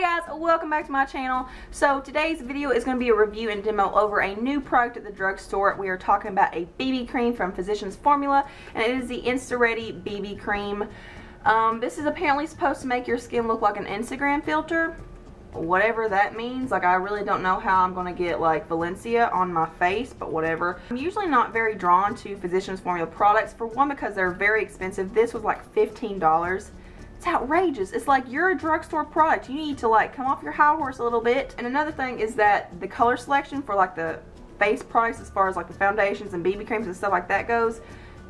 Hey guys, welcome back to my channel. So today's video is going to be a review and demo over a new product at the drugstore. We are talking about a BB cream from Physicians Formula, and it is the InstaReady BB cream. This is apparently supposed to make your skin look like an Instagram filter, whatever that means. Like, I really don't know how I'm going to get like Valencia on my face, but whatever. I'm usually not very drawn to Physicians Formula products, for one because they're very expensive. This was like $15. It's outrageous. It's like, you're a drugstore product. You need to like come off your high horse a little bit. And another thing is that the color selection for like the face products, as far as like the foundations and BB creams and stuff like that goes,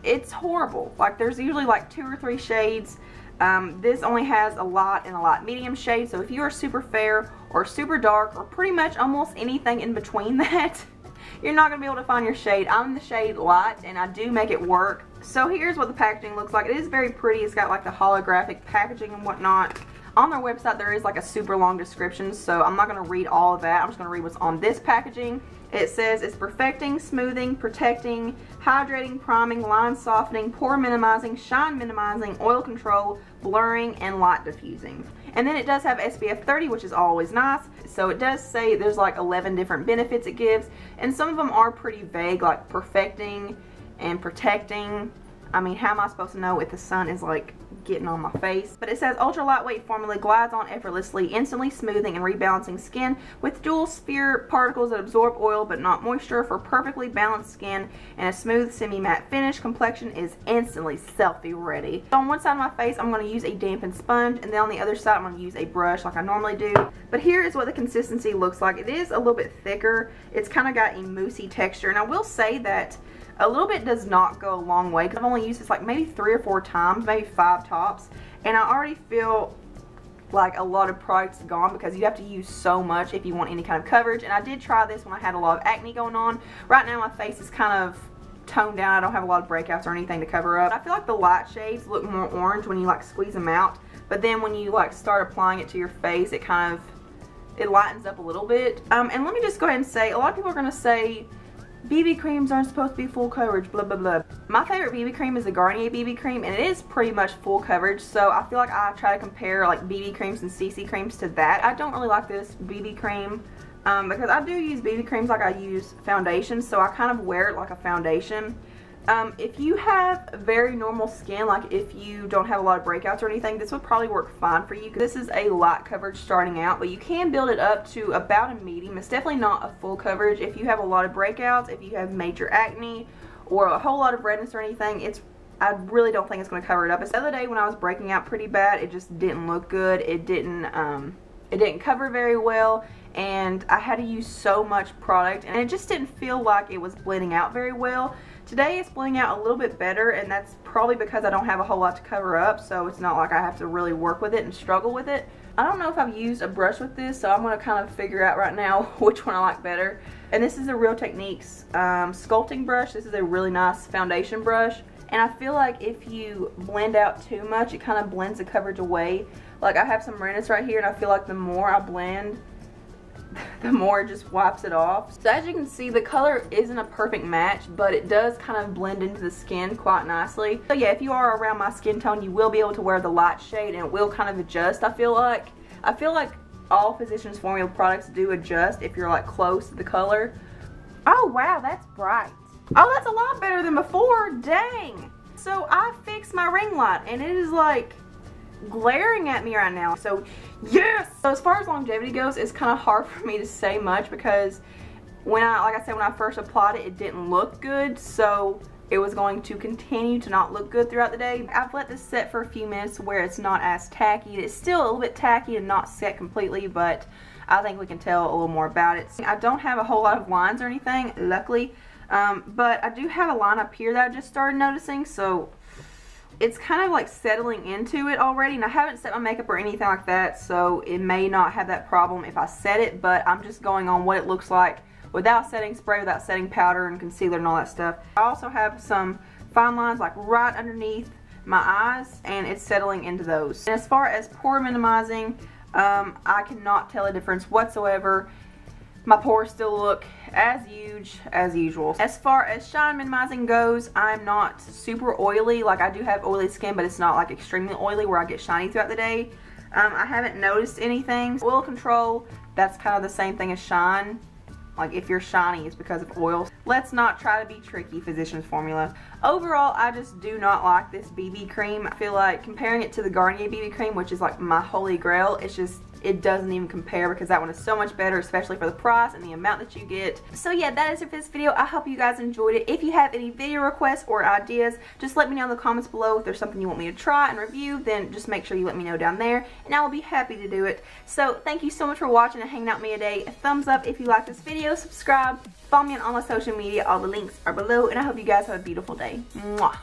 it's horrible. Like, there's usually like 2 or 3 shades. This only has a lot and a lot medium shade, so if you are super fair or super dark or pretty much almost anything in between that, you're not going to be able to find your shade. I'm in the shade light and I do make it work. So here's what the packaging looks like. It is very pretty. It's got like the holographic packaging and whatnot. On their website there is like a super long description, so I'm not going to read all of that. I'm just going to read what's on this packaging. It says it's perfecting, smoothing, protecting, hydrating, priming, line softening, pore minimizing, shine minimizing, oil control, blurring, and light diffusing. And then it does have SPF 30, which is always nice. So it does say there's like 11 different benefits it gives, and some of them are pretty vague, like perfecting and protecting. I mean, how am I supposed to know if the sun is like getting on my face? But it says ultra lightweight formula glides on effortlessly, instantly smoothing and rebalancing skin with dual sphere particles that absorb oil but not moisture for perfectly balanced skin and a smooth semi-matte finish. Complexion is instantly selfie ready. So on one side of my face I'm going to use a dampened sponge, and then on the other side I'm going to use a brush like I normally do. But here is what the consistency looks like. It is a little bit thicker. It's kind of got a moussey texture, and I will say that a little bit does not go a long way, because I've only used this like maybe 3 or 4 times, maybe 5 tops, and I already feel like a lot of products gone, because you have to use so much if you want any kind of coverage. And I did try this when I had a lot of acne going on. Right now my face is kind of toned down. I don't have a lot of breakouts or anything to cover up. I feel like the light shades look more orange when you like squeeze them out, but then when you like start applying it to your face, it lightens up a little bit. And let me just go ahead and say, a lot of people are going to say BB creams aren't supposed to be full coverage, blah blah blah. My favorite BB cream is the Garnier BB cream, and it is pretty much full coverage, so I feel like I try to compare like BB creams and CC creams to that. I don't really like this BB cream because I do use BB creams like I use foundation, so I kind of wear it like a foundation. If you have very normal skin, like if you don't have a lot of breakouts or anything, this would probably work fine for you. This is a light coverage starting out, but you can build it up to about a medium. It's definitely not a full coverage. If you have a lot of breakouts, if you have major acne or a whole lot of redness or anything, I really don't think it's going to cover it up. The other day when I was breaking out pretty bad, it just didn't look good. It didn't cover very well, and I had to use so much product, and it just didn't feel like it was blending out very well. Today it's blending out a little bit better, and that's probably because I don't have a whole lot to cover up, so it's not like I have to really work with it and struggle with it. I don't know if I've used a brush with this, so I'm going to kind of figure out right now which one I like better. And this is a Real Techniques sculpting brush. This is a really nice foundation brush, and I feel like if you blend out too much, it kind of blends the coverage away. Like, I have some redness right here, and I feel like the more I blend, the more it just wipes it off. So as you can see, the color isn't a perfect match, but it does kind of blend into the skin quite nicely. So yeah, if you are around my skin tone, you will be able to wear the light shade, and it will kind of adjust. I feel like all Physicians Formula products do adjust if you're like close to the color. Oh wow, that's bright. Oh, that's a lot better than before. Dang. So I fixed my ring light, and it is like glaring at me right now. So yes. So as far as longevity goes, it's kind of hard for me to say much, because like I said, when I first applied it, it didn't look good, so it was going to continue to not look good throughout the day. I've let this set for a few minutes where it's not as tacky. It's still a little bit tacky and not set completely, but I think we can tell a little more about it. I don't have a whole lot of lines or anything, luckily, but I do have a line up here that I just started noticing, so it's kind of like settling into it already. And I haven't set my makeup or anything like that, so it may not have that problem if I set it, but I'm just going on what it looks like without setting spray, without setting powder and concealer and all that stuff. I also have some fine lines like right underneath my eyes, and it's settling into those. And as far as pore minimizing, I cannot tell a difference whatsoever. My pores still look as huge as usual. As far as shine minimizing goes, I'm not super oily. Like, I do have oily skin, but it's not like extremely oily where I get shiny throughout the day. I haven't noticed anything. Oil control, that's kind of the same thing as shine. Like if you're shiny, it's because of oil. Let's not try to be tricky, Physicians Formula. Overall, I just do not like this BB cream. I feel like comparing it to the Garnier BB cream, which is like my holy grail, it's just, it doesn't even compare because that one is so much better, especially for the price and the amount that you get. So yeah, that is it for this video. I hope you guys enjoyed it. If you have any video requests or ideas, just let me know in the comments below. If there's something you want me to try and review, then just make sure you let me know down there, and I will be happy to do it. So thank you so much for watching and hanging out with me today. A thumbs up if you like this video, subscribe, follow me on all my social media. All the links are below, and I hope you guys have a beautiful day. Mwah.